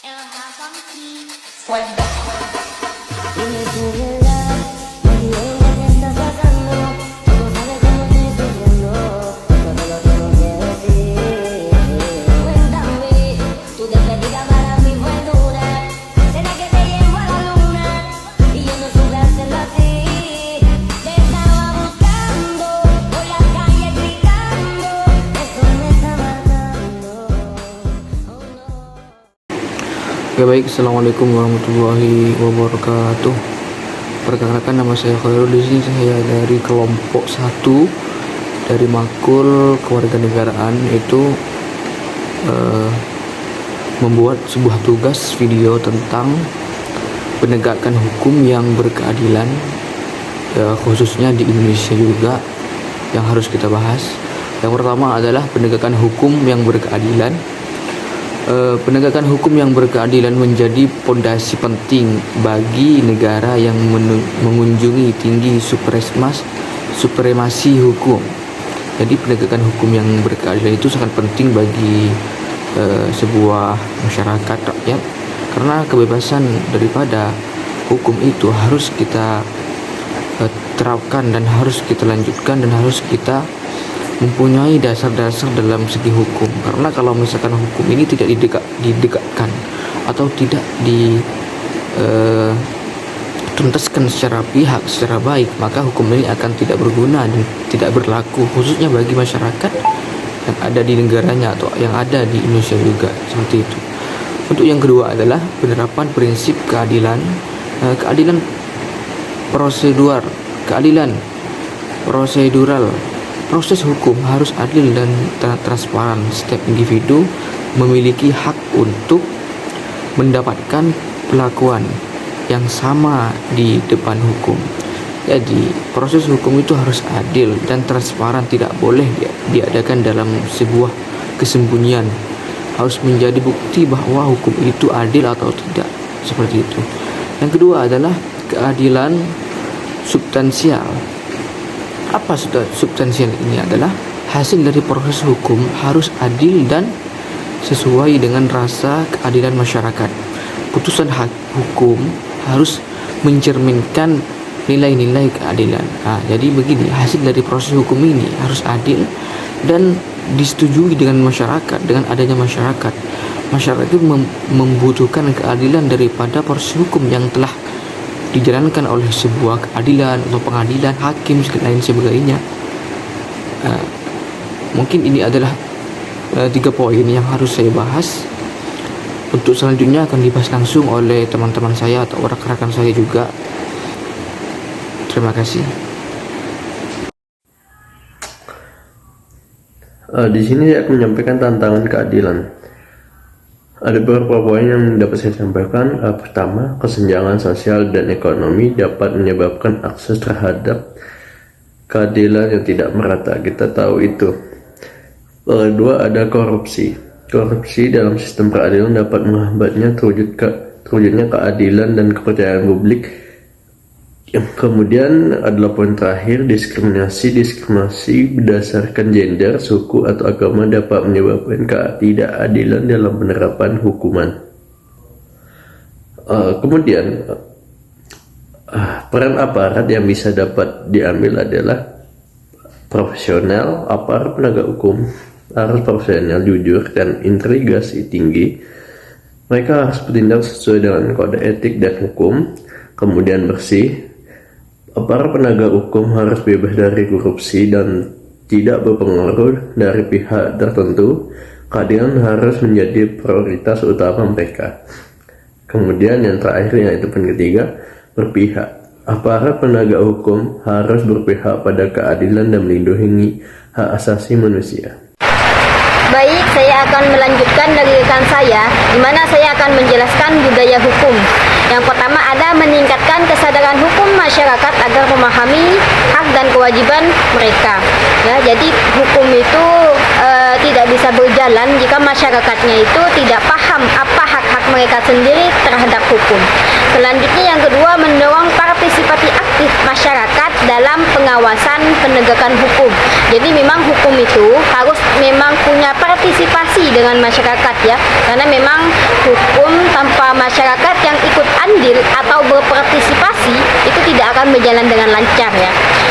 Dime tu verdad, nadie que está pasando. Tú no sabes cómo estoy sufriendo, eso te lo tengo que decir. Cuéntame, tu despedida para mí fue dura. Será que te llevo a la luna y yo no supe hacerlo así. Te estaba buscando por la calle gritando, eso me está matando. Oh no. Oke baik, assalamualaikum warahmatullahi wabarakatuh. Perkenalkan, nama saya Khairul. Di sini saya dari kelompok 1 dari Makul Kewarganegaraan, yaitu membuat sebuah tugas video tentang penegakan hukum yang berkeadilan, khususnya di Indonesia juga yang harus kita bahas. Yang pertama adalah penegakan hukum yang berkeadilan. Penegakan hukum yang berkeadilan menjadi pondasi penting bagi negara yang mengunjungi tinggi supremasi hukum. Jadi penegakan hukum yang berkeadilan itu sangat penting bagi sebuah masyarakat rakyat, karena kebebasan daripada hukum itu harus kita terapkan dan harus kita lanjutkan dan harus kita mempunyai dasar-dasar dalam segi hukum. Karena kalau misalkan hukum ini tidak didekatkan atau tidak dituntaskan secara pihak, secara baik, maka hukum ini akan tidak berguna dan tidak berlaku, khususnya bagi masyarakat yang ada di negaranya atau yang ada di Indonesia juga, seperti itu. Untuk yang kedua adalah penerapan prinsip keadilan, keadilan prosedural. Proses hukum harus adil dan transparan. Setiap individu memiliki hak untuk mendapatkan perlakuan yang sama di depan hukum. Jadi, proses hukum itu harus adil dan transparan, tidak boleh diadakan dalam sebuah kesembunyian. Harus menjadi bukti bahwa hukum itu adil atau tidak, seperti itu. Yang kedua adalah keadilan substansial. Apa substansial ini? Adalah hasil dari proses hukum harus adil dan sesuai dengan rasa keadilan masyarakat. Putusan hukum harus mencerminkan nilai-nilai keadilan. Jadi begini, hasil dari proses hukum ini harus adil dan disetujui dengan masyarakat. Dengan adanya masyarakat itu membutuhkan keadilan daripada proses hukum yang telah dijalankan oleh sebuah keadilan atau pengadilan, hakim, dan lain sebagainya. Mungkin ini adalah 3 poin yang harus saya bahas. Untuk selanjutnya akan dibahas langsung oleh teman-teman saya atau rekan-rekan saya juga. Terima kasih. Di sini saya akan menyampaikan tantangan keadilan. Ada beberapa poin yang dapat saya sampaikan. Pertama, kesenjangan sosial dan ekonomi dapat menyebabkan akses terhadap keadilan yang tidak merata. Kita tahu itu. Kedua, ada korupsi. Korupsi dalam sistem peradilan dapat menghambatnya terwujudnya keadilan dan kepercayaan publik. Yang kemudian adalah poin terakhir, diskriminasi berdasarkan gender, suku, atau agama dapat menyebabkan ketidakadilan dalam penerapan hukuman. Kemudian peran aparat yang bisa dapat diambil adalah profesional. Aparat penegak hukum harus profesional, jujur, dan integrasi tinggi. Mereka harus bertindak sesuai dengan kode etik dan hukum. Kemudian bersih. Para penegak hukum harus bebas dari korupsi dan tidak berpengaruh dari pihak tertentu. Keadilan harus menjadi prioritas utama mereka. Kemudian yang terakhir, yaitu poin ketiga, berpihak. Aparat penegak hukum harus berpihak pada keadilan dan melindungi hak asasi manusia. Baik, saya akan melanjutkan dari rekan saya, di mana saya akan menjelaskan budaya hukum. Yang pertama ada meningkatkan kesadaran hukum masyarakat agar memahami hak dan kewajiban mereka. Ya, jadi hukum itu tidak bisa berjalan jika masyarakatnya itu tidak paham apa hak-hak mereka sendiri terhadap hukum. Selanjutnya yang kedua, mendorong partisipasi aktif masyarakat dalam pengawasan penegakan hukum. Jadi memang hukum itu harus memang punya partisipasi dengan masyarakat ya, karena memang hukum masyarakat yang ikut andil atau berpartisipasi itu tidak akan berjalan dengan lancar ya.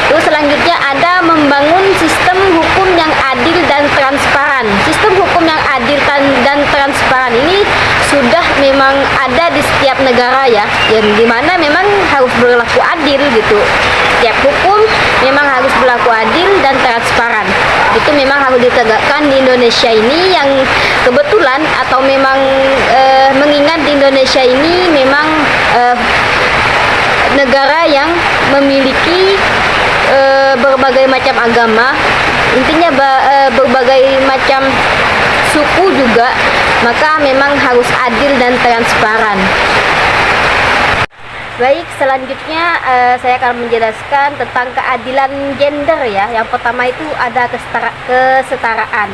Terus selanjutnya ada membangun sistem hukum yang adil dan transparan. Sistem hukum yang adil dan transparan ini sudah memang ada di setiap negara ya, yang dimana memang harus berlaku adil gitu. Setiap hukum memang harus berlaku adil dan transparan. Itu memang harus ditegakkan di Indonesia ini, yang kebetulan atau memang mengingat di Indonesia ini memang negara yang memiliki berbagai macam agama, intinya berbagai macam suku juga, maka memang harus adil dan transparan. Baik, selanjutnya saya akan menjelaskan tentang keadilan gender ya. Yang pertama itu ada kesetaraan.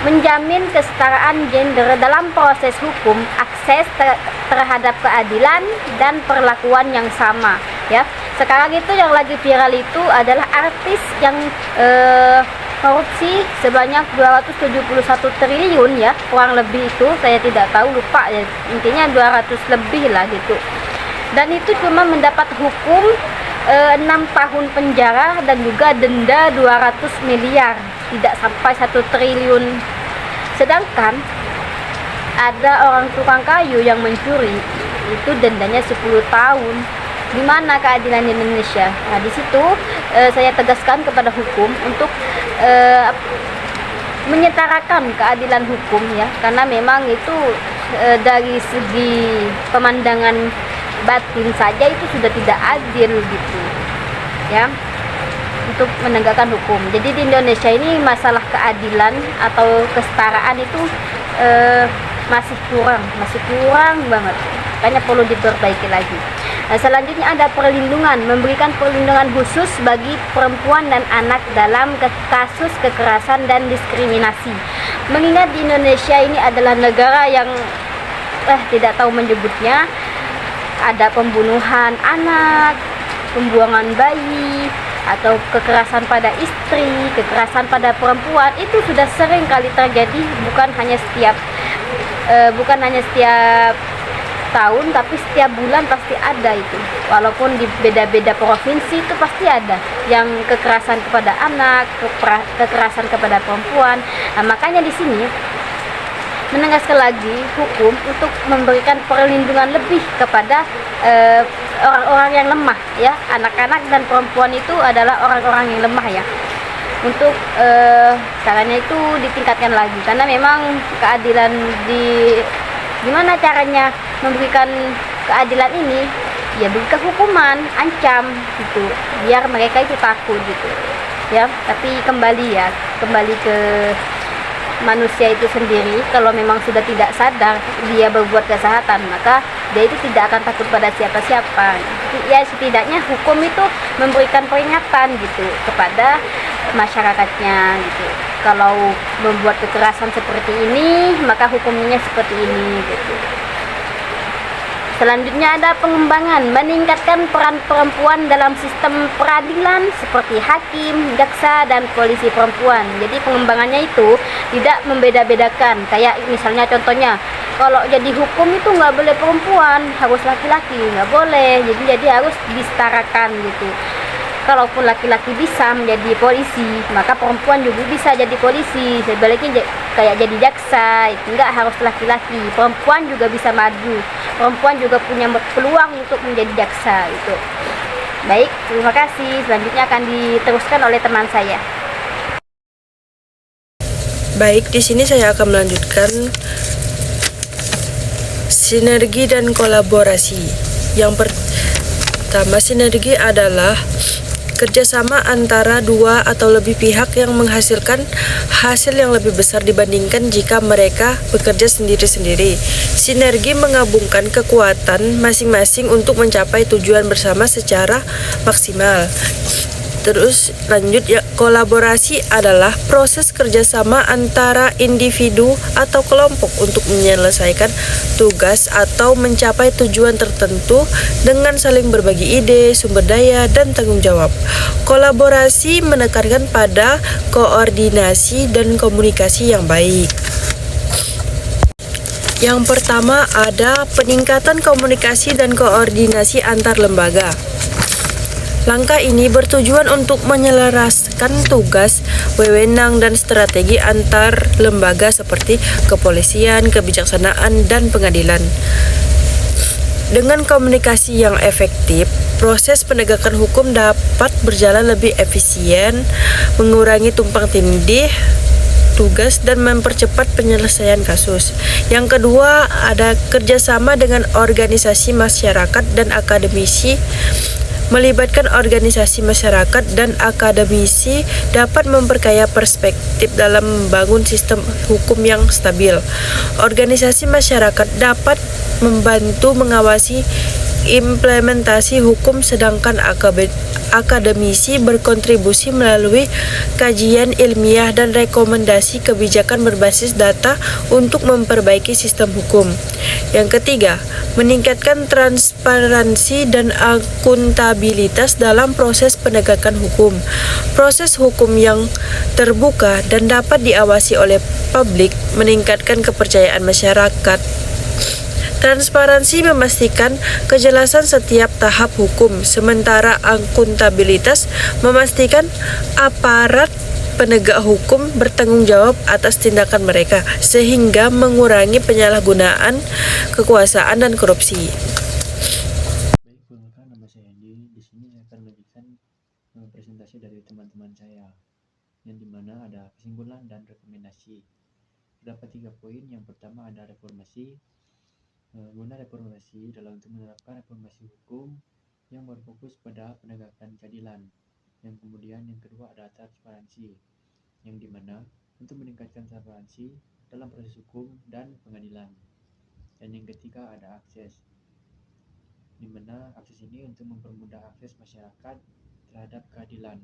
Menjamin kesetaraan gender dalam proses hukum, akses terhadap keadilan dan perlakuan yang sama ya. Sekarang itu yang lagi viral itu adalah artis yang korupsi sebanyak 271 triliun ya, kurang lebih itu, saya tidak tahu, lupa ya, intinya 200 lebih lah gitu. Dan itu cuma mendapat hukum 6 tahun penjara dan juga denda 200 miliar, tidak sampai 1 triliun. Sedangkan ada orang tukang kayu yang mencuri, itu dendanya 10 tahun. Di mana keadilan di Indonesia? Nah, di situ saya tegaskan kepada hukum untuk menyetarakan keadilan hukum ya, karena memang itu dari segi pemandangan batin saja itu sudah tidak adil gitu ya, untuk menegakkan hukum. Jadi di Indonesia ini masalah keadilan atau kesetaraan itu masih kurang banget, makanya perlu diperbaiki lagi. Nah, selanjutnya ada perlindungan, memberikan perlindungan khusus bagi perempuan dan anak dalam kasus kekerasan dan diskriminasi. Mengingat di Indonesia ini adalah negara yang tidak tahu menyebutnya, ada pembunuhan anak, pembuangan bayi, atau kekerasan pada istri, kekerasan pada perempuan, itu sudah sering kali terjadi, bukan hanya setiap tahun, tapi setiap bulan pasti ada itu. Walaupun di beda-beda provinsi itu pasti ada yang kekerasan kepada anak, kekerasan kepada perempuan. Nah, makanya di sini menegaskan lagi hukum untuk memberikan perlindungan lebih kepada orang-orang yang lemah ya. Anak-anak dan perempuan itu adalah orang-orang yang lemah ya. Untuk caranya itu ditingkatkan lagi, karena memang keadilan gimana caranya memberikan keadilan ini ya, berikan hukuman, ancam gitu, biar mereka itu takut gitu ya. Tapi kembali ke manusia itu sendiri, kalau memang sudah tidak sadar dia berbuat kejahatan, maka dia itu tidak akan takut pada siapa-siapa ya. Setidaknya hukum itu memberikan peringatan gitu kepada masyarakatnya gitu. Kalau membuat kekerasan seperti ini, maka hukumnya seperti ini gitu. Selanjutnya ada pengembangan, meningkatkan peran perempuan dalam sistem peradilan seperti hakim, jaksa, dan polisi perempuan. Jadi pengembangannya itu tidak membeda-bedakan. Kayak misalnya contohnya, kalau jadi hukum itu nggak boleh perempuan, harus laki-laki, nggak boleh. Jadi harus disetarakan gitu. Kalaupun laki-laki bisa menjadi polisi, maka perempuan juga bisa jadi polisi. Sebaliknya kayak jadi jaksa, itu enggak harus laki-laki. Perempuan juga bisa maju. Perempuan juga punya peluang untuk menjadi jaksa itu. Baik, terima kasih. Selanjutnya akan diteruskan oleh teman saya. Baik, di sini saya akan melanjutkan sinergi dan kolaborasi. Yang pertama, sinergi adalah kerjasama antara dua atau lebih pihak yang menghasilkan hasil yang lebih besar dibandingkan jika mereka bekerja sendiri-sendiri. Sinergi menggabungkan kekuatan masing-masing untuk mencapai tujuan bersama secara maksimal. Terus lanjut ya, kolaborasi adalah proses kerjasama antara individu atau kelompok untuk menyelesaikan tugas atau mencapai tujuan tertentu dengan saling berbagi ide, sumber daya, dan tanggung jawab. Kolaborasi menekankan pada koordinasi dan komunikasi yang baik. Yang pertama ada peningkatan komunikasi dan koordinasi antar lembaga. Langkah ini bertujuan untuk menyelaraskan tugas, wewenang, dan strategi antar lembaga seperti kepolisian, kebijaksanaan, dan pengadilan. Dengan komunikasi yang efektif, proses penegakan hukum dapat berjalan lebih efisien, mengurangi tumpang tindih tugas, dan mempercepat penyelesaian kasus. Yang kedua, ada kerjasama dengan organisasi masyarakat dan akademisi. Melibatkan organisasi masyarakat dan akademisi dapat memperkaya perspektif dalam membangun sistem hukum yang stabil. Organisasi masyarakat dapat membantu mengawasi implementasi hukum, sedangkan akademisi berkontribusi melalui kajian ilmiah dan rekomendasi kebijakan berbasis data untuk memperbaiki sistem hukum. Yang ketiga, meningkatkan transparansi dan akuntabilitas dalam proses penegakan hukum. Proses hukum yang terbuka dan dapat diawasi oleh publik meningkatkan kepercayaan masyarakat. Transparansi memastikan kejelasan setiap tahap hukum, sementara akuntabilitas memastikan aparat penegak hukum bertanggung jawab atas tindakan mereka, sehingga mengurangi penyalahgunaan kekuasaan dan korupsi. Baik, perkenalkan nama saya Andi. Di sini saya akan melanjutkan presentasi dari teman-teman saya, yang dimana ada kesimpulan dan rekomendasi. Terdapat 3 poin. Yang pertama ada reformasi. Guna reformasi dalam untuk menerapkan reformasi hukum yang berfokus pada penegakan keadilan. Yang kemudian yang kedua ada transparansi, yang dimana untuk meningkatkan transparansi dalam proses hukum dan pengadilan. Dan yang ketiga ada akses, di mana akses ini untuk mempermudah akses masyarakat terhadap keadilan.